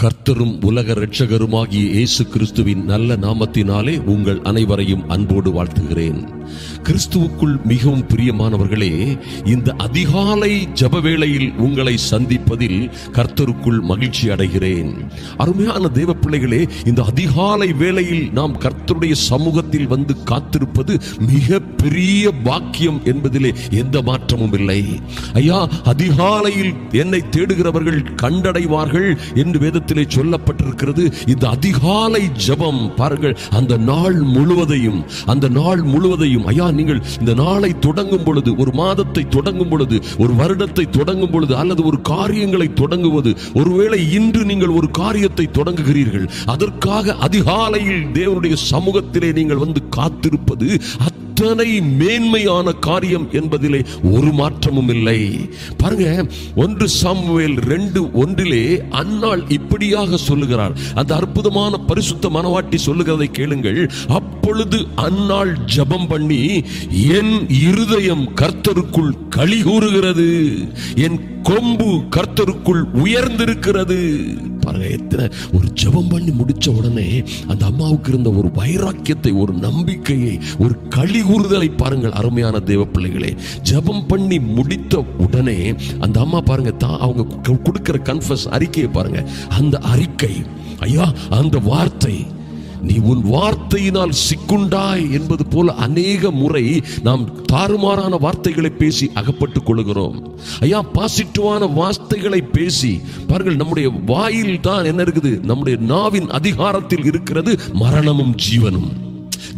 கர்த்தரும் உலக இரட்சகருமாகிய இயேசு கிறிஸ்துவின் நல்ல நாமத்தினாலே உங்கள் அனைவரையும் அன்போடு வாழ்த்துகிறேன். கிறிஸ்துவுக்குள் மிகவும் பிரியமானவர்களே, இந்த அதிகாலை ஜெப வேளையில் உங்களை சந்திப்பதில் கர்த்தருக்குள் மகிழ்ச்சி அடைகிறேன். அருமையான தேவ பிள்ளைகளே, இந்த அதிகாலை வேளையில் நாம் கர்த்தருடைய சமூகத்தில் வந்து காத்திருப்பது மிக பெரிய பாக்கியம் என்பதிலே எந்த மாற்றமும் இல்லை. ஐயா, அதிகாலையில் என்னை தேடுகிறவர்கள் கண்டடைவார்கள் என்று வேதத்திலே சொல்லப்பட்டிருக்கிறது. இந்த அதிகாலை ஜெபம் பாருங்கள், அந்த நாள் முழுவதையும் ஐயா, நீங்கள் இந்த நாளை தொடங்கும் பொழுது, ஒரு மாதத்தை தொடங்கும் பொழுது, ஒரு வருடத்தை தொடங்கும் பொழுது, அல்லது ஒரு காரியங்களை தொடங்குவது, ஒருவேளை இன்று நீங்கள் ஒரு காரியத்தை தொடங்குகிறீர்கள், அதற்காக அதிகாலையில் தேவனுடைய சமூகத்திலே நீங்கள் வந்து காத்திருப்பது அத்தனை மேன்மையான காரியம் என்பதிலே ஒரு மாற்றமும் இல்லை. பாருங்க, 1 சாமுவேல் 2:1 அன்னாள் இப்படியாக சொல்லுகிறார். அந்த அற்புதமான பரிசுத்த மனவாட்டி சொல்லுகிறதை கேளுங்கள். அப்பொழுது அன்னாள் ஜெபம் பண்ணி, என் இருதயம் கர்த்தருக்குள் களி கூறுகிறது, என் கொம்பு கர்த்தருக்குள் உயர்ந்திருக்கிறது. பாருங்க, ஒரு ஜெபம் பண்ணி முடிச்ச உடனே அந்த அம்மாவுக்கு இருந்த ஒரு வைராக்கியத்தை, ஒரு நம்பிக்கையை, ஒரு களி கூறுதலை பாருங்கள். அருமையான தேவ பிள்ளைகளே, ஜெபம் பண்ணி முடித்த உடனே அந்த அம்மா பாருங்க, அவங்க கொடுக்கிற கன்ஃபஸ் அறிக்கையை பாருங்க. அந்த அறிக்கை, ஐயா, அந்த வார்த்தை, நீ உன் வார்த்தையினால் சிக்குண்டாய் என்பது போல அநேக முறை நாம் தாறுமாறான வார்த்தைகளை பேசி அகப்பட்டுக் கொள்கிறோம். ஐயா, பாசிட்டிவான வார்த்தைகளை பேசி பாருங்கள், நம்முடைய வாயில் தான் என்ன இருக்குது? நம்முடைய நாவின் அதிகாரத்தில் இருக்கிறது மரணமும் ஜீவனும்.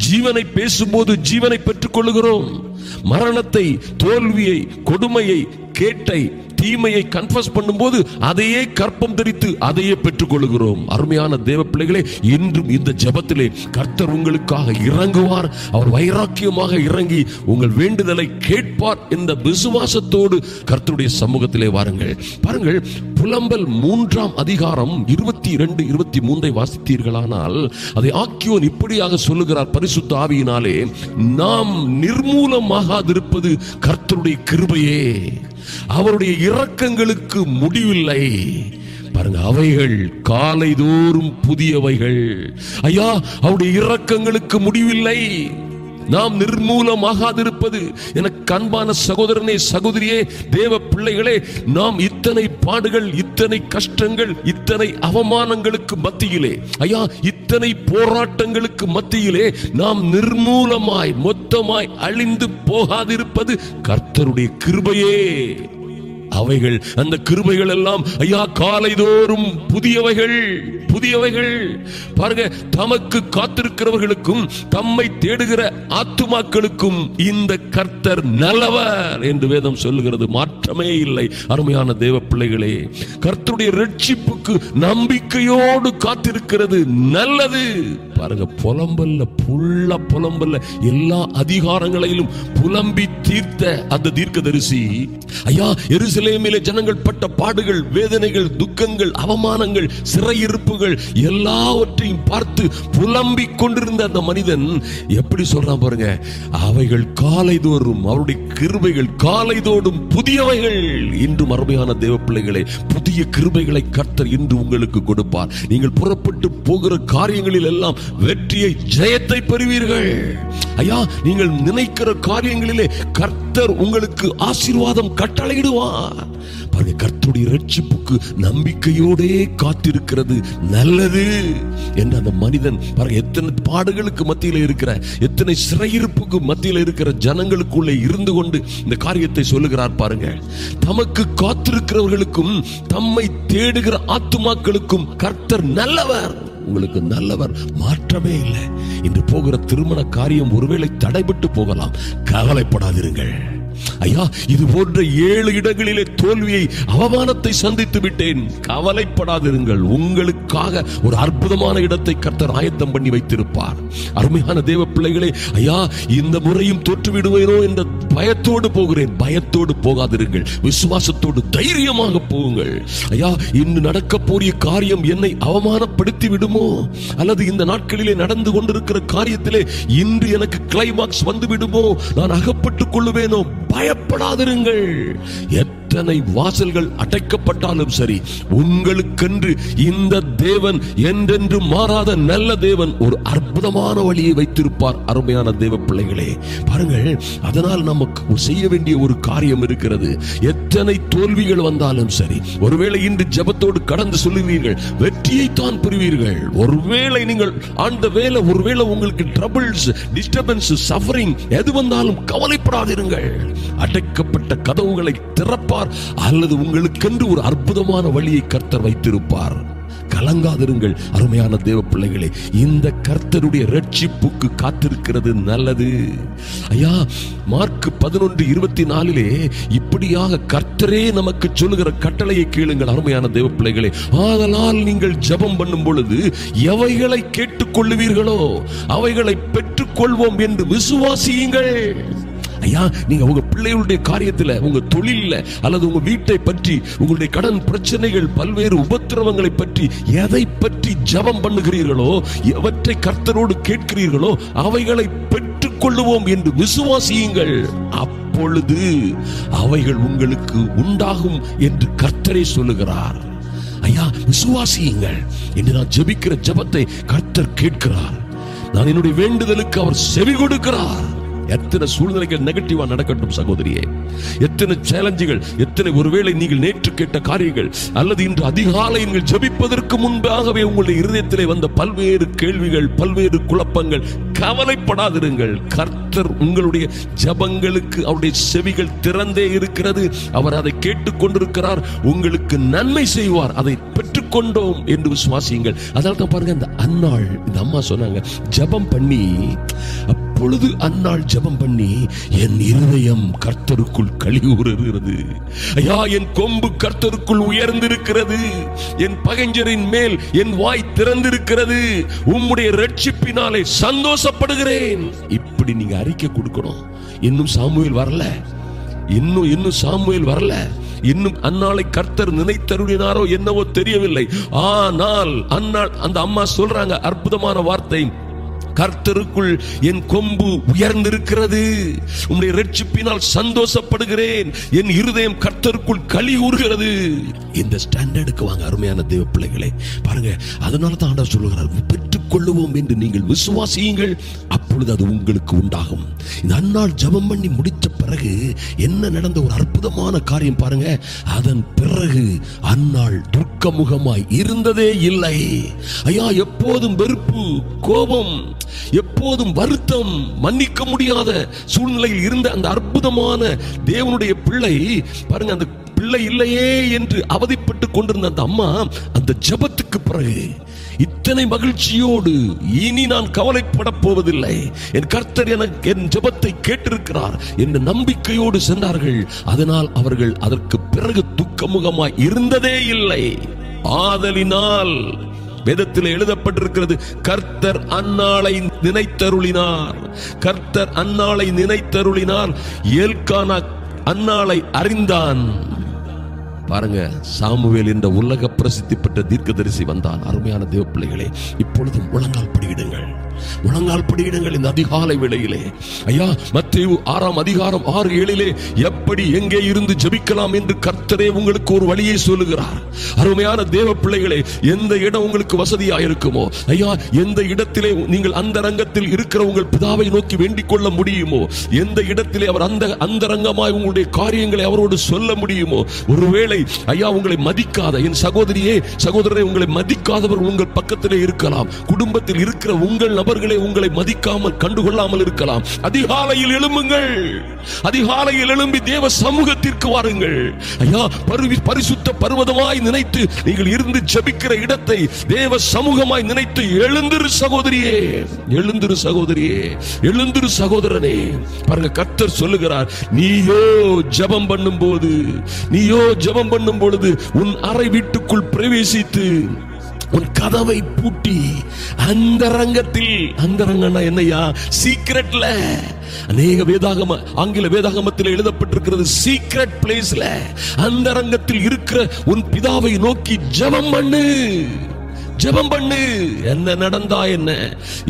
ஜீவனை பேசும்போது ஜீவனை பெற்றுக் கொள்ளுகிறோம். மரணத்தை, தோல்வியை, கொடுமையை, கேட்டை, தீமையை கன்ஃபஸ் பண்ணும்போது அதையே கற்பம் தரித்து அதையே பெற்றுக் கொள்கிறோம். அருமையான தேவ பிள்ளைகளே, இன்றும் இந்த ஜெபத்திலே கர்த்தர் உங்களுக்காக இறங்குவார். அவர் வைராக்கியமாக இறங்கி உங்கள் வேண்டுதலை கேட்பார் என்ற விசுவாசத்தோடு கர்த்தருடைய சமூகத்திலே வாருங்கள். பாருங்கள், புலம்பல் 3ஆம் அதிகாரம் 22, 23 வாசித்தீர்களானால் அதை ஆக்கியோன் இப்படியாக சொல்லுகிறார் பரிசுத்த ஆவியினாலே, நாம் நிர்மூலமாகாதிருப்பது கர்த்தருடைய கிருபையே, அவருடைய இரக்கங்களுக்கு முடிவில்லை. பாருங்க, அவைகள் காலைதோறும் புதியவைகள். ஐயா, அவருடைய இரக்கங்களுக்கு முடிவில்லை. நாம் நிர்மூலமாகாதிருப்பது, எனக்கு அன்பான சகோதரனே, சகோதரியே, தேவ பிள்ளைகளே, நாம் இத்தனை பாடுகள், இத்தனை கஷ்டங்கள், இத்தனை அவமானங்களுக்கு மத்தியிலே, ஐயா, இத்தனை போராட்டங்களுக்கு மத்தியிலே நாம் நிர்மூலமாய், மொத்தமாய் அழிந்து போகாதிருப்பது கர்த்தருடைய கிருபையே. அவைகள், அந்த கிருபைகள் எல்லாம் ஐயா காலைதோறும் புதியவைகள். பாருங்க, தமக்கு காத்திருக்கிறவர்களுக்கும் தம்மை தேடுகிற ஆத்துமாக்களுக்கும் இந்த கர்த்தர் நல்லவர் என்று வேதம் சொல்லுகிறது. மாற்றமே இல்லை. அருமையான தேவ பிள்ளைகளே, கர்த்தருடைய ரட்சிப்புக்கு நம்பிக்கையோடு காத்திருக்கிறது நல்லது. பாருங்க, புலம்பல்ல எல்லா அதிகாரங்களிலும் புலம்பி தீர்த்த அந்த தீர்க்கதரிசி, ஐயா, எருசலேமிலே ஜனங்கள் பட்ட பாடுகள், வேதனைகள், துக்கங்கள், அவமானங்கள், சிறையிருப்புகள் எல்லாவற்றையும் பார்த்து புலம்பிக் கொண்டிருந்த அந்த மனிதன் எப்படி சொல்றான் பாருங்க, அவைகள் காலைதோறும், அவருடைய கிருபைகள் காலைதோறும் புதியவைகள். இன்றும் அருமையான தேவ பிள்ளைகளே, புதிய கிருபைகளை கர்த்தர் இன்று உங்களுக்கு கொடுப்பார். நீங்கள் புறப்பட்டு போகிற காரியங்களில் எல்லாம் வெற்றியை, ஜெயத்தை பெறுவீர்கள். ஐயா, நீங்கள் நினைக்கிற காரியங்களிலே கர்த்தர் உங்களுக்கு ஆசீர்வாதம் கட்டளையிடுவார். பாருங்க, கர்த்தருடைய ரட்சிப்புக்கு நம்பிக்கையோடே காத்திருக்கிறது நல்லது என்று அந்த மனிதன் பாருங்க, எத்தனை பாடுகளுக்கு மத்தியில் இருக்கிற, எத்தனை சிறையிருப்புக்கு மத்தியில் இருக்கிற ஜனங்களுக்குள்ளே இருந்து கொண்டு இந்த காரியத்தை சொல்லுகிறார். பாருங்க, தமக்கு காத்திருக்கிறவர்களுக்கும் தம்மை தேடுகிற ஆத்துமாக்களுக்கும் கர்த்தர் நல்லவர். உங்களுக்கு நல்லவர், மாற்றமே இல்லை. இன்று போகிற திருமண காரியம் ஒருவேளை தடைபட்டு போகலாம், கவலைப்படாதிருங்கள். ஐயா, இது போன்ற 7 இடங்களிலே தோல்வியை, அவமானத்தை சந்தித்து விட்டேன், கவலைப்படாதிருங்கள். உங்களுக்காக ஒரு அற்புதமான இடத்தை கர்த்தர் ஆயத்தம் பண்ணி வைத்திருப்பார். அருமையான தேவ பிள்ளைகளே, ஐயா, இந்த முறையும் தோற்றுவிடுவேனோ என்ற பயத்தோடு போகிறேன். பயத்தோடு போகாதிருங்கள், விசுவாசத்தோடு தைரியமாக போகுங்கள். ஐயா, இன்று நடக்க போறிய காரியம் என்னை அவமானப்படுத்தி விடுமோ, அல்லது இந்த நாட்களிலே நடந்து கொண்டிருக்கிற காரியத்திலே இன்று எனக்கு கிளைமாக்ஸ் வந்து விடுமோ, நான் அகப்பட்டுக் கொள்ளுவேனோ, பயப்படாதிருங்கள். எத்தனை வாசல்கள் அடைக்கப்பட்டாலும் சரி, உங்களுக்கென்று இந்த தேவன் என்றென்று மாறாத நல்ல தேவன் ஒரு அற்புதமான வழியை வைத்திருப்பார். அருமையான தேவ பிள்ளைகளே, பாருங்கள், அதனால் நமக்கு செய்ய வேண்டிய ஒரு காரியம் இருக்கிறது. எத்தனை தோல்விகள் வந்தாலும் சரி, ஒருவேளை இன்று ஜெபத்தோடு கடந்து சொல்லுவீர்கள், வெற்றியை தான் பெறுவீர்கள். ஒருவேளை நீங்கள் அந்த வேளை ஒருவேளை உங்களுக்கு ட்ரபிள்ஸ், டிஸ்டர்பன்ஸ், சஃபரிங் எது வந்தாலும் கவலைப்படாதிருங்கள். அடைக்கப்பட்ட கதவுகளை திறப்பார், அல்லது உங்களுக்கென்று ஒரு அற்புதமான வழியை கர்த்தர் வைத்திருப்பார். கலங்காதிருங்கள் அருமையான தேவ பிள்ளைகளே. இந்த கர்த்தருடைய ரட்சிப்புக்கு காத்திருக்கிறது நல்லது. ஐயா, மார்க் 11:24 இப்படியாக கர்த்தரே நமக்கு சொல்லுகிற கட்டளையை கேளுங்கள் அருமையான தேவ பிள்ளைகளே. ஆதலால் நீங்கள் ஜெபம் பண்ணும் பொழுது எவைகளை கேட்டுக்கொள்ளுவீர்களோ அவைகளை பெற்றுக்கொள்வோம் என்று விசுவாசியுங்கள். ஐயா, நீங்க உங்க பிள்ளைகளுடைய காரியத்துல, உங்க தொழில, அல்லது உங்க வீட்டை பற்றி, உங்களுடைய கடன் பிரச்சனைகள், பல்வேறு உபத்திரவங்களை பற்றி, எதை பற்றி ஜெபம் பண்ணுகிறீர்களோ, எவற்றை கர்த்தரோடு கேட்கிறீர்களோ அவைகளை பெற்றுக் கொள்ளுவோம் என்று விசுவாசியுங்கள். அப்பொழுது அவைகள் உங்களுக்கு உண்டாகும் என்று கர்த்தரே சொல்லுகிறார். ஐயா, விசுவாசியுங்கள் என்று நான் ஜெபிக்கிற ஜெபத்தை கர்த்தர் கேட்கிறார். நான் என்னுடைய வேண்டுதலுக்கு அவர் செவி கொடுக்கிறார். எத்தனை சூழ்நிலைகள் நெகட்டிவா நடக்கட்டும் சகோதரியே, எத்தனை சேலஞ்சுகள், எத்தனை ஒருவேளை நீங்கள் நேற்று கேட்ட காரியங்கள், அல்லது இன்று அதிகாலை நீங்கள் ஜெபிப்பதற்கு முன்பாகவே உங்களுடைய இருதயத்திலே வந்த பல்வேறு கேள்விகள், பல்வேறு குழப்பங்கள், கவலைப்படாதிருங்கள். கர்த்தர் உங்களுடைய ஜெபங்களுக்கு அவருடைய செவிகள் திறந்தே இருக்கிறது. அவர் அதை கேட்டுக் கொண்டிருக்கிறார். உங்களுக்கு நன்மை செய்வார். அதை பெற்றுக்கொண்டோம் என்று விசுவாசியுங்கள். அதனால தான் பாருங்க, இந்த அன்னாள், இந்த அம்மா சொன்னாங்க, ஜெபம் பண்ணி, அப்பொழுது அன்னாள் ஜெபம் பண்ணி, என் இருதயம் கர்த்தருக்குள் களிகூறுகிறது. ஐயா, என் கொம்பு கர்த்தருக்குள் உயர்ந்திருக்கிறது. என் பகைஞரின் மேல் என் வாய் திறந்திருக்கிறது. உம்முடைய ரட்சிப்பினாலே சந்தோஷப்படுகிறேன். இப்படி நீங்க அறிக்கை கொடுக்கணும். இன்னும் சாமுவேல் வரல, இன்னும் சாமுவேல் வரல. இன்னும் அன்னாளை கர்த்தர் நினைத்தருளினாரோ என்னவோ தெரியவில்லை. ஆனால் அன்னாள், அந்த அம்மா சொல்றாங்க அற்புதமான வார்த்தை, கர்த்தருக்குள் என் கொம்பு உயர்ந்திருக்கிறது. உம்முடைய ரட்சிப்பினால் சந்தோஷப்படுகிறேன். என் இருதயம் கர்த்தருக்குள் களி கூறுகிறது. இந்த ஸ்டாண்டர்டுக்கு வாங்க அருமையான தேவ பிள்ளைகளே. பாருங்க, அதனால தான் ஆண்டவர் சொல்லுகிறார், பெற்றுக்கொள்ளுவோம் என்று நீங்கள் விசுவாசியுங்கள், அப்பொழுது அது உங்களுக்கு உண்டாகும். இந்த அன்னாள் ஜெபம் பண்ணி முடித்த பிறகு என்ன நடந்த ஒரு அற்புதமான காரியம் பாருங்க. அதன் பிறகு அன்னாள் துர்க்கமுகமாய் இருந்ததே இல்லை. ஐயா, எப்போதும் வெறுப்பு, கோபம், எப்போதும் வருத்தம், மன்னிக்க முடியாத சூழ்நிலையில் இருந்த அந்த அற்புதமான தேவனுடைய பிள்ளை பாருங்க, அந்த பிள்ளை இல்லையே என்று அவதிப்பட்டு கொண்டிருந்த அந்த அம்மா அந்த ஜெபத்துக்கு பிறகு இத்தனை மகிழ்ச்சியோடு, இனி நான் கவலைப்பட போவதில்லை, என் கர்த்தர் எனக்கு என் ஜெபத்தை கேட்டிருக்கிறார் என்ற நம்பிக்கையோடு சென்றார்கள். அதனால் அவர்கள் அதற்கு பிறகு துக்கமுகமாய் இருந்ததே இல்லை. ஆதலினால் வேதத்தில் எழுதப்பட்டிருக்கிறது, கர்த்தர் அன்னாளை நினைத்தருளினார். கர்த்தர் அன்னாளை நினைத்தருளினார். எல்கானா அன்னாளை அறிந்தான். பாருங்க, சாமுவேல் என்ற உலக பிரசித்தி பெற்ற தீர்க்கதரிசி வந்தான். அருமையான தேவ பிள்ளைகளே, இப்பொழுதும் முழங்கால் படியிடுங்கள், முழங்கால் படியிடுங்கள் இந்த அதிகாலை வேளையிலே. ஐயா, மத்தேயு 6:6-7 எப்படி எங்கே இருந்து ஜெபிக்கலாம் என்று கர்த்தரே உங்களுக்கு ஒரு வழியை சொல்லுகிறார். அருமையான தேவ பிள்ளைகளே, எந்த இடம் உங்களுக்கு வசதியா இருக்குமோ, ஐயா, எந்த இடத்திலே நீங்கள் அந்தரங்கத்தில் இருக்கிற உங்கள் பிதாவை நோக்கி வேண்டிக் கொள்ள முடியுமோ, எந்த இடத்திலே அவர் அந்தரங்கமாய் உங்களுடைய காரியங்களை அவரோடு சொல்ல முடியுமோ, ஒருவேளை ஐயா உங்களை மதிக்காத என் சகோதரியே, சகோதரரை, உங்களை மதிக்காதவர் உங்கள் பக்கத்திலே இருக்கலாம். குடும்பத்தில் இருக்கிற உங்கள் நபர்களை உங்களை மதிக்காமல் கண்டுகொள்ளாமல் இருக்கலாம். அதிகாலையில் எழும்புங்கள், அதிகாலையில் எழும்பி தேவ சமூகத்திற்கு வாருங்கள். ஐயா, பரிசுத்த பர்வதமாய் நினைத்து நீங்கள் இருந்து ஜெபிக்கிற இடத்தை தேவ சமூகமாய் நினைத்து எழுந்திரு சகோதரியே, எழுந்திரு சகோதரியே, எழுந்திரு சகோதரனே. பாருங்க, கர்த்தர் சொல்லுகிறார், நீயோ ஜெபம் பண்ணும் போது, நீயோ ஜெபம் பண்ணும் பொழுது உன் அறை வீட்டுக்குள் பிரவேசித்து உன் கதவை பூட்டி அந்தரங்கத்தில், அந்தரங்கம்னா என்னையா, சீக்ரெட்ல, அநேக வேதாகம ஆங்கில வேதாகமத்தில் எழுதப்பட்டிருக்கிறது, சீக்ரெட் பிளேஸ்ல, அந்தரங்கத்தில் இருக்கிற உன் பிதாவை நோக்கி ஜெபம் பண்ணு. ஜெபம் பண்ணு. என்ன நடந்தா என்ன,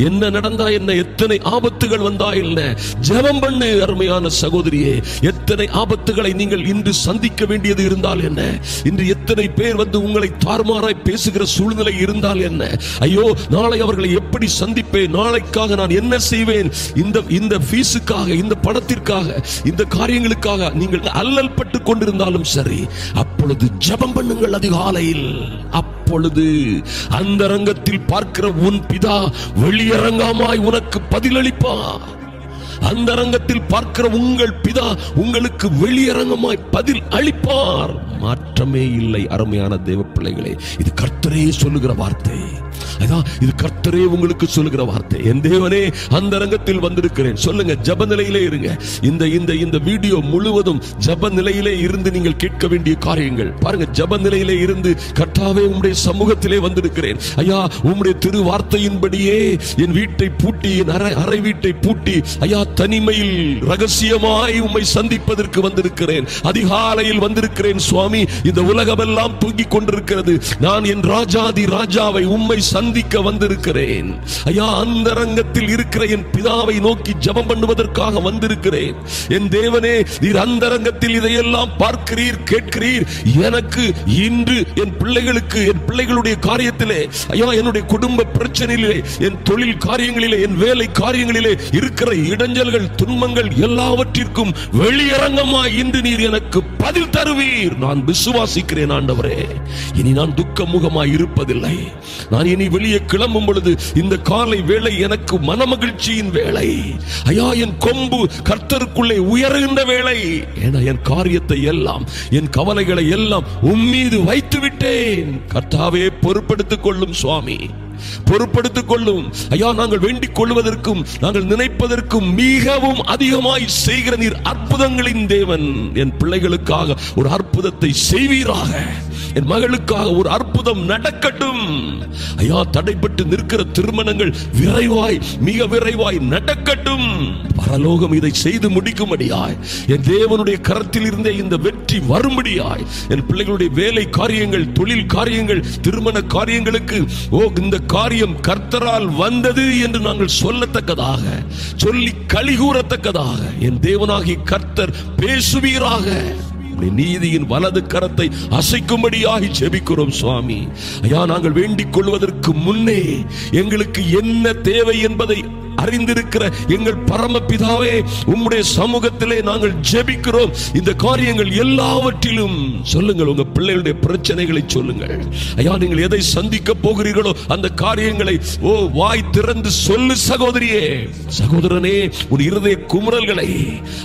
என்ன நடந்தா என்ன, எத்தனை ஆபத்துகள் வந்தா என்ன, ஜெபம் பண்ணு. அருமையான சகோதரியே, எத்தனை ஆபத்துகளை நீங்கள் இன்று சந்திக்க வேண்டியது இருந்தால் என்ன, இன்று எத்தனை பேர் வந்து உங்களை தாறுமாறாய் பேசுகிற சூழ்நிலை இருந்தால் என்ன, ஐயோ நாளை அவர்களை எப்படி சந்திப்பேன், நாளைக்காக நான் என்ன செய்வேன், இந்த ஃபீஸுக்காக, இந்த பணத்திற்காக, இந்த காரியங்களுக்காக நீங்கள் அல்லல் பட்டு கொண்டிருந்தாலும் சரி, அப்பொழுது ஜெபம் பண்ணுங்கள் அதிகாலையில். அப்பொழுது அந்தரங்கத்தில் பார்க்கிற உன் பிதா வெளியரங்கமாய் உனக்கு பதிலளிப்பார். அந்தரங்கத்தில் பார்க்கிற உங்கள் பிதா உங்களுக்கு வெளியரங்கமாய் பதில் அளிப்பார். மாற்றமே இல்லை. அருமையான தேவ பிள்ளைகளே, இது கர்த்தரே சொல்லுகிற வார்த்தை. இது கர்த்தரே உங்களுக்கு சொல்லுகிற வார்த்தை. என் தேவனே அந்தரங்கத்தில் வந்திருக்கிறேன். சொல்லுங்க, ஜெப நிலையிலே இருங்க. இந்த வீடியோ முழுவதும் ஜெப நிலையிலே இருந்து நீங்கள் கேட்க வேண்டிய காரியங்கள் பாருங்க. ஜெப நிலையிலே இருந்து கர்த்தாவே உம்முடைய சமூகத்திலே வந்திருக்கிறேன் ஐயா, உம்முடைய திரு வார்த்தையின்படியே என் வீட்டை பூட்டி, என் அறை வீட்டை பூட்டி ஐயா, தனிமையில் ரகசியமாய் உம்மை சந்திப்பதற்கு வந்திருக்கிறேன். அதிகாலையில் வந்திருக்கிறேன் சுவாமி. இந்த உலகமெல்லாம் தூங்கிக் கொண்டிருக்கிறது. நான் என் ராஜாதி ராஜாவை உம்மை சந்திக்க வந்திருக்கிறேன் ஐயா. அந்தரங்கத்தில் இருக்கிற என் பிதாவை நோக்கி ஜெபம் பண்ணுவதற்காக வந்திருக்கிறேன். என் தேவனே, நீர் அந்தரங்கத்தில் இதையெல்லாம் பார்க்கிறீர், கேட்கிறீர். எனக்கு இன்று என் பிள்ளைகளுக்கு, என் பிள்ளைகளுடைய காரியத்திலே ஐயா, என்னுடைய குடும்ப பிரச்சனையிலே, என் தொழில் காரியங்களிலே, என் வேலை காரியங்களிலே இருக்கிற இடைஞ்சல்கள், துன்பங்கள் எல்லாவற்றிற்கும் வெளியரங்கமாய் இன்று நீர் எனக்கு பதில் தருவீர். நான் விசுவாசிக்கிறேன் ஆண்டவரே. இனி நான் துக்கமுகமாய் இருப்பதில்லை. நான் இனி வெளியே கிளம்பும் பொழுது இந்த காலை வேளை எனக்கு மனமகிழ்ச்சியின் வேளை ஐயா. என் கொம்பு கர்த்தருக்குள்ளே உயர்கின்ற வேளை. என் காரியத்தை எல்லாம், என் கவலைகளை எல்லாம் உம்மீது வைத்து விட்டேன். கர்த்தாவே, பொறுப்படுத்திக் கொள்ளும் சுவாமி, பொறுப்படுத்திக் கொள்ளும் ஐயா. நாங்கள் வேண்டிக் கொள்வதற்கும் நாங்கள் நினைப்பதற்கும் மிகவும் அதிகமாய் செய்கிற நீர் அற்புதங்களின் தேவன். என் பிள்ளைகளுக்காக ஒரு அற்புதத்தை செய்வீராக. என் மகளுக்காக ஒரு அற்புதம் நடக்கட்டும் ஐயா. தடைப்பட்டு நிற்கிற திருமணங்கள் விரைவாய், மிக விரைவாய் நடக்கட்டும். பரலோகம் இதை செய்து முடிக்கும்படியாய், என் தேவனுடைய கரத்தில் இருந்தே இந்த வெற்றி வரும்படியாய், என் பிள்ளைகளுடைய வேலை காரியங்கள், தொழில் காரியங்கள், திருமண காரியங்களுக்கு இந்த காரியம் கர்த்தரால் வந்தது என்று நாங்கள் சொல்லத்தக்கதாக, சொல்லி களிகூறத்தக்கதாக என் தேவனாகிய கர்த்தர் பேசுவீராக. நீதியின் வலது கரத்தை அசைக்கும்படியாகி ஜெபிக்கிறோம் சுவாமி ஐயா. நாங்கள் வேண்டிக் கொள்வதற்கு முன்னே எங்களுக்கு என்ன தேவை என்பதை அறிந்திருக்கிற எங்கள் பரமபிதாவே, உம்முடைய சமூகத்திலே நாங்கள் ஜெபிக்கிறோம். இந்த காரியங்கள் எல்லாவற்றிலும் சொல்லுங்கள், உங்க பிள்ளைகளுடைய பிரச்சனைகளை சொல்லுங்கள் ஐயா. நீங்கள் எதை சந்திக்க போகிறீர்களோ அந்த காரியங்களை வாய் திறந்து சொல்லு சகோதரியே, சகோதரனே. உன் இருதய குமுறல்களை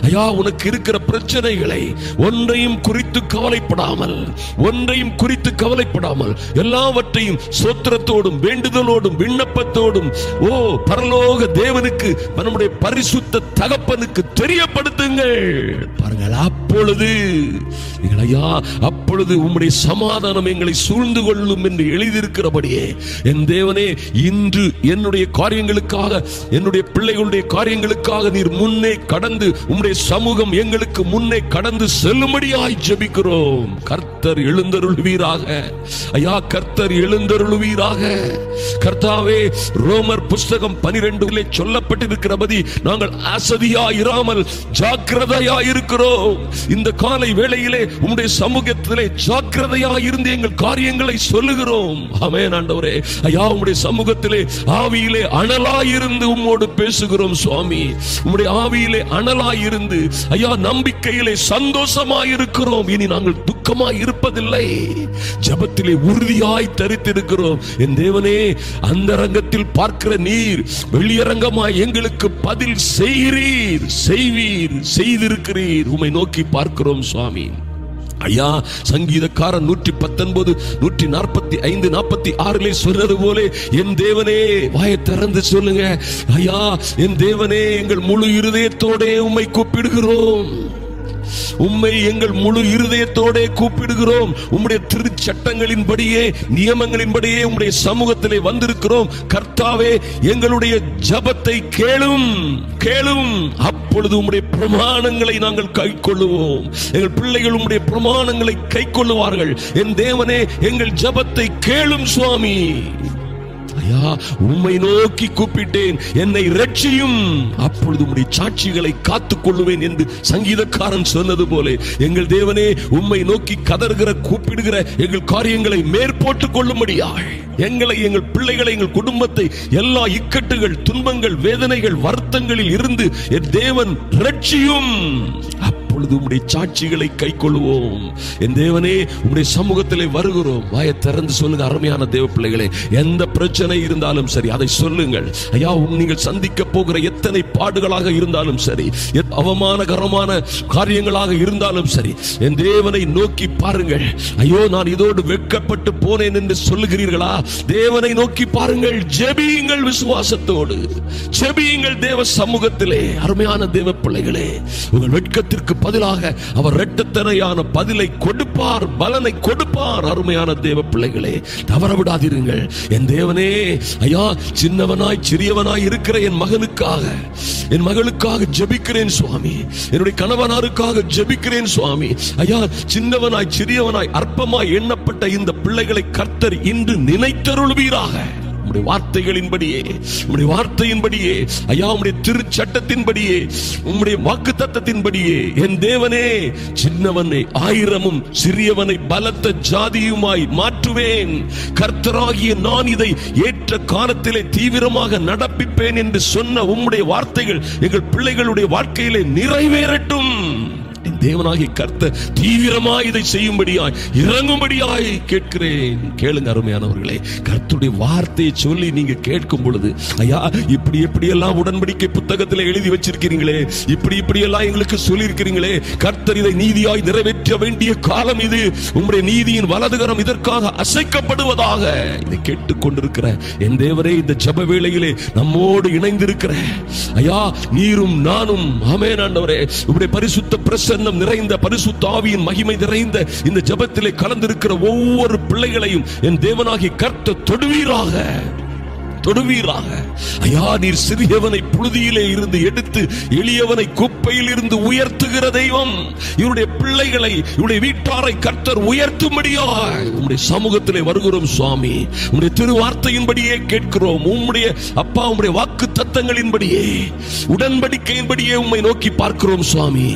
ஐயா, உனக்கு இருக்கிற பிரச்சனைகளை ஒன்றையும் குறித்து கவலைப்படாமல், ஒன்றையும் குறித்து கவலைப்படாமல் எல்லாவற்றையும் ஸ்தோத்திரத்தோடும் வேண்டுதலோடும் விண்ணப்பத்தோடும் பரலோக தேவனுக்கு, நம்முடைய பரிசுத்த தகப்பனுக்கு தெரியப்படுத்துங்கள். பாருங்கள், அப்பொழுது ஐயா, அப்பொழுது உம்முடைய சமாதானம் எங்களை சூழ்ந்து கொள்ளும் என்று எழுதியிருக்கிறபடியே என் தேவனே, இன்று என்னுடைய காரியங்களுக்காக, என்னுடைய பிள்ளைகளுடைய காரியங்களுக்காக நீர் முன்னே கடந்து, உம்முடைய சமூகம் எங்களுக்கு முன்னே கடந்து செல்லும்படியாய் ஜெபிக்கிறோம். கர்த்தர் எழுந்தருள்வீராக ஐயா, கர்த்தர் எழுந்தருள்வீராக. கர்த்தாவே, ரோமர் புஸ்தகம் 12 சொல்லப்பட்டிருக்கிறபடி நாங்கள் அசதியாயிராமல் ஜாக்கிரதையாயிருக்கிறோம். இந்த காலை வேளையிலே உம்முடைய சமூகத்திலே ஜாக்கிரதையாயிருந்து எங்கள் காரியங்களை சொல்லுகிறோம். ஆமென் ஆண்டவரே. ஐயா, உம்முடைய சமூகத்திலே ஆவியிலே அனலாயிருந்து உம்மோடு பேசுகிறோம் சுவாமி. உம்முடைய ஆவியிலே அனலாயிருந்து ஐயா, நம்பிக்கையிலே சந்தோஷமாயிருக்கிறோம். இனி நாங்கள் துக்கமாய் இருப்பதில்லை. ஜெபத்திலே உறுதியாய் தரித்திருக்கிறோம். என் தேவனே, அந்தரங்கத்தில் பார்க்கிற நீர் வெளியரங்கமாய் எங்களுக்கு பதில் செய்கிறீர், செய்வீர், செய்திருக்கிறீர். உம்மை நோக்கி பார்க்கிறோம் சுவாமி ஐயா. சங்கீதக்காரன் 119, 145, 46 சொன்னது போல என் தேவனே, வாயை திறந்து சொல்லுங்க ஐயா. என் தேவனே, எங்கள் முழு இருதயத்தோட உம்மை கூப்பிடுகிறோம். உம்மை எங்கள் முழு இருதயத்தோட கூப்பிடுகிறோம். உம்முடைய திருச்சட்டங்களின்படியே, நியமங்களின்படியே உம்முடைய சமூகத்திலே வந்திருக்கிறோம். கர்த்தாவே, எங்களுடைய ஜெபத்தை கேளும், கேளும். அப்பொழுது உம்முடைய பிரமாணங்களை நாங்கள் கைக்கொள்ளுவோம். எங்கள் பிள்ளைகள் உம்முடைய பிரமாணங்களை கைக்கொள்ளுவார்கள். என் தேவனே, எங்கள் ஜெபத்தை கேளும் சுவாமி. ஐயா, உம்மை நோக்கி கூப்பிட்டேன், என்னை ரட்சியும், அப்பொழுது உம்முடைய சாட்சிகளை காத்துக் கொள்ளுவேன் என்று சங்கீதக்காரன் சொன்னது போல எங்கள் தேவனே, உம்மை நோக்கி கதறுகிற கூப்பிடுகிற எங்கள் காரியங்களை மேற்போட்டுக் கொள்ளும்படியாய் எங்களை, எங்கள் பிள்ளைகளை, எங்கள் குடும்பத்தை எல்லா இக்கட்டுகள், துன்பங்கள், வேதனைகள், வருத்தங்களில் இருந்து என் தேவன் ரட்சியும், அப்பொழுது உம்முடைய சாட்சிகளை கைக்கொள்வோம். என் தேவனே, உம்முடைய சமூகத்திலே வருகிறோம். வாயை திறந்து சொல்லுங்க அருமையான தேவ பிள்ளைகளே. எந்த பிரச்சனை இருந்தாலும் சரி அதை சொல்லுங்கள். ஐயா, நீங்கள் சந்திக்க போகிற எத்தனை பாடுகளாக இருந்தாலும் சரி, அவமானகரமான காரியங்களாக இருந்தாலும் சரி, என் தேவனை நோக்கி பாருங்கள். ஐயோ, நான் இதோடு வெட்கப்பட்டு போனேன் என்று சொல்லுகிறீர்களா? தேவனை நோக்கி பாருங்கள், ஜெபியுங்கள், விசுவாசத்தோடு ஜெபியுங்கள் தேவ சமூகத்திலே. அருமையான தேவ பிள்ளைகளே, உங்கள் வெட்கத்திற்கு பதிலாக அவர் இரட்டத்தனையான பதிலை கொடுப்பார், பலனை கொடுப்பார். அருமையான தேவ பிள்ளைகளே, தவறவிடாதீர்கள். என் தேவனே, ஐயா, சின்னவனாய் சிறியவனாய் இருக்கிற என் மகனுக்காக, என் மகளுக்காக ஜெபிக்கிறேன் சுவாமி. என்னுடைய கணவனாருக்காக ஜெபிக்கிறேன் சுவாமி. ஐயா, சின்னவனாய் சிறியவனாய் அற்பமாய் எண்ணப்பட்ட இந்த பிள்ளைகளை கர்த்தர் இன்று நினைத்தருள்வீராக. உம்முடைய வார்த்தைகளின்படியே, உம்முடைய வார்த்தையின்படியே, ஐயா, உம்முடைய திருச்சட்டத்தின்படியே, உம்முடைய வாக்குத்தத்தத்தின்படியே என் தேவனே, சின்னவனை ஆயிரமும் சிறியவனை பலத்த ஜாதியுமாய் மாற்றுவேன். கர்த்தராகிய நான் இதை ஏற்ற காலத்திலே தீவிரமாக நடப்பிப்பேன் என்று சொன்ன உம்முடைய வார்த்தைகள் எங்கள் பிள்ளைகளுடைய வாழ்க்கையிலே நிறைவேறட்டும். தேவனாகிய கர்த்தர் தீவிரமாய் இதை செய்யும்படியாய், இறங்கும்படியாய் கேட்கிறேன். கேளுங்க அருமையானவர்களே. கர்த்தருடைய வார்த்தையை சொல்லி நீங்க கேட்கும் பொழுது, ஐயா, இப்படி எப்படி எல்லாம் உடன்படிக்கை புத்தகத்தில் எழுதி வச்சிருக்கிறீங்களே, இப்படி எல்லாம் எங்களுக்கு சொல்லி இருக்கிறீங்களே, கர்த்தர் இதை நீதியாய் நிறைவேற்ற வேண்டிய காலம் இது. உம்முடைய நீதியின் வலதுகரம் இதற்காக அசைக்கப்படுவதாக. இதை கேட்டுக்கொண்டிருக்கிற என் தேவரே, இந்த ஜெப வேளையிலே நம்மோடு இணைந்திருக்கிற ஐயா, நீரும் நானும், ஆமென் ஆண்டவரே, உம்முடைய பரிசுத்த பிரசன்னம் நிறைந்த, பரிசுத்த ஆவியின் மகிமை நிறைந்த இந்த ஜெபத்திலே கலந்திருக்கிற ஒவ்வொரு பிள்ளைகளையும் என் தேவனாகிய கர்த்தர் தொடுவீராக, தொடுவீராக. ஐயா, நீர் சிறியவனை புழுதியிலே இருந்து எடுத்து எளியவனை குப்பையில் இருந்து உயர்த்துகிற தெய்வம். இவருடைய பிள்ளைகளை, இவருடைய வீட்டாரை கர்த்தர் உயர்த்தும்படியாய் உம்முடைய சமூகத்திலே வருகிறோம் சுவாமி. உம்முடைய திருவார்த்தையின்படியே கேட்கிறோம். உம்முடைய அப்பா, உம்முடைய வாக்கு தத்தங்களின்படியே, உடன்படிக்கையின்படியே உம்மை நோக்கி பார்க்கிறோம் சுவாமி.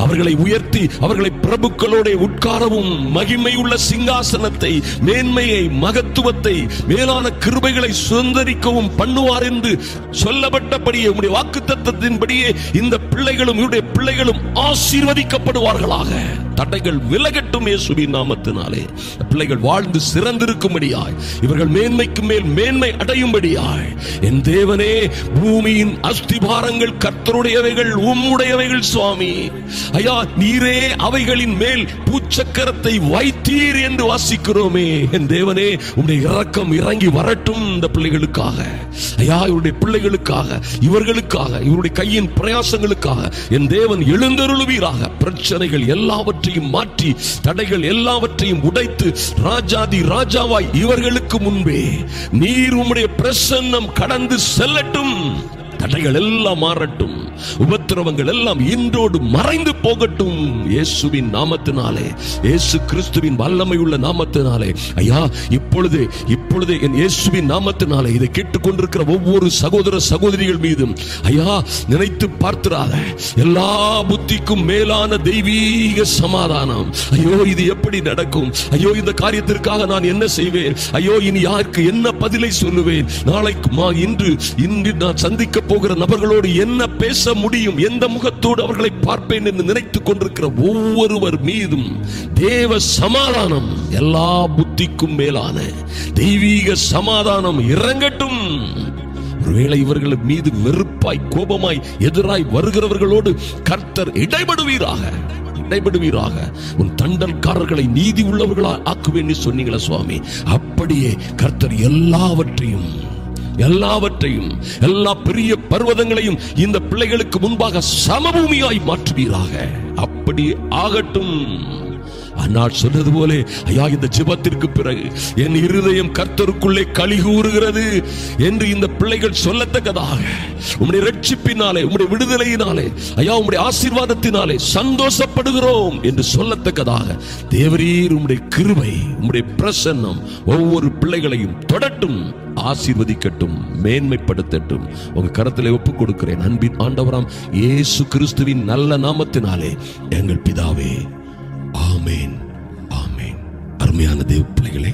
அவர்களை உயர்த்தி அவர்களை பிரபுக்களோட உட்காரவும், மகிமை உள்ள சிங்காசனத்தை, மேன்மையை, மகத்துவத்தை, மேலான கிருபைகளை சுதந்திரி பண்ணுவார் என்று சொல்லப்பட்டபடியே, உம்முடைய வாக்குத்தத்தத்தின்படியே இந்த பிள்ளைகளும் இவருடைய பிள்ளைகளும் ஆசீர்வதிக்கப்படுவார்களாக. தடைகள் விலகட்டும் இயேசுவின் நாமத்தினாலே. பிள்ளைகள் வாழ்ந்து சிறந்திருக்கும்படியாய், இவர்கள் மேன்மைக்கு மேல் மேன்மை அடையும்படியாய் என் தேவனே, பூமியின் அஸ்திபாரங்கள் கர்த்தருடையவைகள், உம்முடையவைகள் சுவாமி. ஐயா, நீரே அவைகளின் மேல் பூச்சக்கரத்தை வைத்தீர் என்று வாசிக்கிறோமே. என் தேவனே, உம்முடைய இரக்கம் இறங்கி வரட்டும் இந்த பிள்ளைகளுக்காக. ஐயா, இவருடைய பிள்ளைகளுக்காக, இவர்களுக்காக, இவருடைய கையின் பிரயாசங்களுக்காக என் தேவன் எழுந்தருளுவீராக. பிரச்சனைகள் எல்லாவற்றையும் மாற்றி, தடைகள் எல்லாவற்றையும் உடைத்து, ராஜாதி ராஜாவாய் இவர்களுக்கு முன்பே நீர் உம்முடைய பிரசன்னம் கடந்து செல்லட்டும். தடைகள் எல்லாம் மாறட்டும், உபத்திரவங்கள் எல்லாம் இன்றோடு மறைந்து போகட்டும் இயேசுவின் நாமத்தினாலே, இயேசு கிறிஸ்துவின் வல்லமை உள்ள நாமத்தினாலே. ஐயா, இப்பொழுது என் இயேசுவின் நாமத்தினாலே இதை கேட்டுக்கொண்டிருக்கிற ஒவ்வொரு சகோதர சகோதரிகள் மீதும் ஐயா, நினைத்து பார்த்திராத எல்லா புத்திக்கும் மேலான தெய்வீக சமாதானம். ஐயோ, இது எப்படி நடக்கும்? ஐயோ, இந்த காரியத்திற்காக நான் என்ன செய்வேன்? ஐயோ, இனி யாருக்கு என்ன பதிலை சொல்லுவேன்? நாளைக்கு இன்று நான் சந்திக்க போகிற நபர்களோடு என்ன பேச முடியும்? எந்த முகத்தோடு அவர்களை பார்ப்பேன் என்று நினைத்துக் கொண்டிருக்கிற ஒவ்வொருவர் மீதும் தேவ சமாதானம், எல்லா புத்திக்கும் மேலான தெய்வீக சமாதானம் இறங்கட்டும். ஒருவேளை இவர்கள் மீது வெறுப்பாய், கோபமாய், எதிராய் வருகிறவர்களோடு கர்த்தர் இடைபடுவீராக, இடைபடுவீராக. உன் தண்டல்காரர்களை நீதி உள்ளவர்களா ஆக்குவேன் சொன்னீங்களா சுவாமி? அப்படியே கர்த்தர் எல்லாவற்றையும் எல்லா பெரிய பர்வதங்களையும் இந்த பிள்ளைகளுக்கு முன்பாக சமபூமியாய் மாற்றுவீராக. அப்படி ஆகட்டும். அந்நாள் சொன்னது போல ஐயா, இந்த ஜெபத்திற்கு பிறகு என் இருதயம் கர்த்தருக்குள்ளே களி கூறுகிறது என்று இந்த பிள்ளைகள் சொல்லத்தக்கதாக உம்முடைய ரட்சிப்பினாலே, உம்முடைய விடுதலையினாலே, ஐயா, உம்முடைய ஆசீர்வாதத்தினாலே சந்தோஷப்படுகிறோம் என்று சொல்லத்தக்கதாக தேவரீர் உம்முடைய கிருபை, உம்முடைய பிரசன்னம் ஒவ்வொரு பிள்ளைகளையும் தொடட்டும். ஆசீர்வதிக்கட்டும், மேன்மைப்படுத்தட்டும். உங்க கரத்திலே ஒப்புக் கொடுக்கிறேன். அன்பின் ஆண்டவராம் இயேசு கிறிஸ்துவின் நல்ல நாமத்தினாலே எங்கள் பிதாவே, ஆமேன், ஆமேன். அருமையான தேவ பிள்ளைகளே,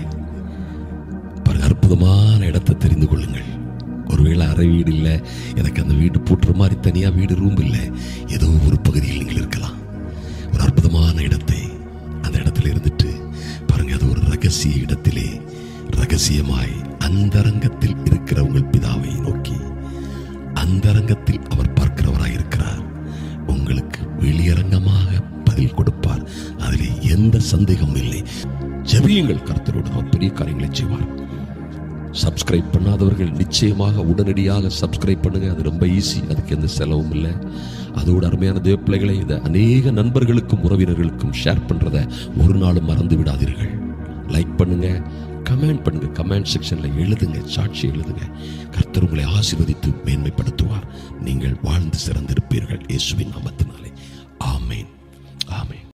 அற்புதமான இடத்தை தெரிந்து கொள்ளுங்கள். ஒருவேளை அறை வீடு இல்லை, எனக்கு அந்த வீடு பூட்டுற மாதிரி தனியா வீடு ரூம் இல்லை, ஏதோ ஒரு பகுதியில் நீங்கள் இருக்கலாம். ஒரு அற்புதமான இடத்தை அந்த இடத்துல இருந்துட்டு பாருங்க. அது ஒரு ரகசிய இடத்திலே ரகசியமாய் அந்தரங்கத்தில் இருக்கிற உங்கள் பிதாவை நோக்கி, அந்தரங்கத்தில் அவர் பார்க்கிறவராய் இருக்கிறார். உங்களுக்கு வெளியரங்கமாக பதில் கொடுப்பார். அதிலே எந்த சந்தேகமும் இல்லை. ஜெபியுங்கள், கர்த்தரோடு அவர் பெரிய காரியங்களை செய்வார். சப்ஸ்கிரைப் பண்ணாதவர்கள் நிச்சயமாக உடனடியாக சப்ஸ்கிரைப் பண்ணுங்க. அது ரொம்ப ஈஸி, அதுக்கு எந்த செலவும் இல்லை. அதோட அருமையான தேவ பிள்ளைகளை இதை அநேக நண்பர்களுக்கும் உறவினர்களுக்கும் ஷேர் பண்றதை ஒரு நாளும் மறந்து விடாதீர்கள். லைக் பண்ணுங்க, கமெண்ட் பண்ணுங்க, கமெண்ட் செக்ஷன்ல எழுதுங்க, சாட்சி எழுதுங்க. கர்த்தர் உங்களை ஆசீர்வதித்து மேன்மைப்படுத்துவார். நீங்கள் வாழ்ந்து சிறந்திருப்பீர்கள் இயேசுவின் நாமத்தினாலே. ஆமேன், ஆமேன்.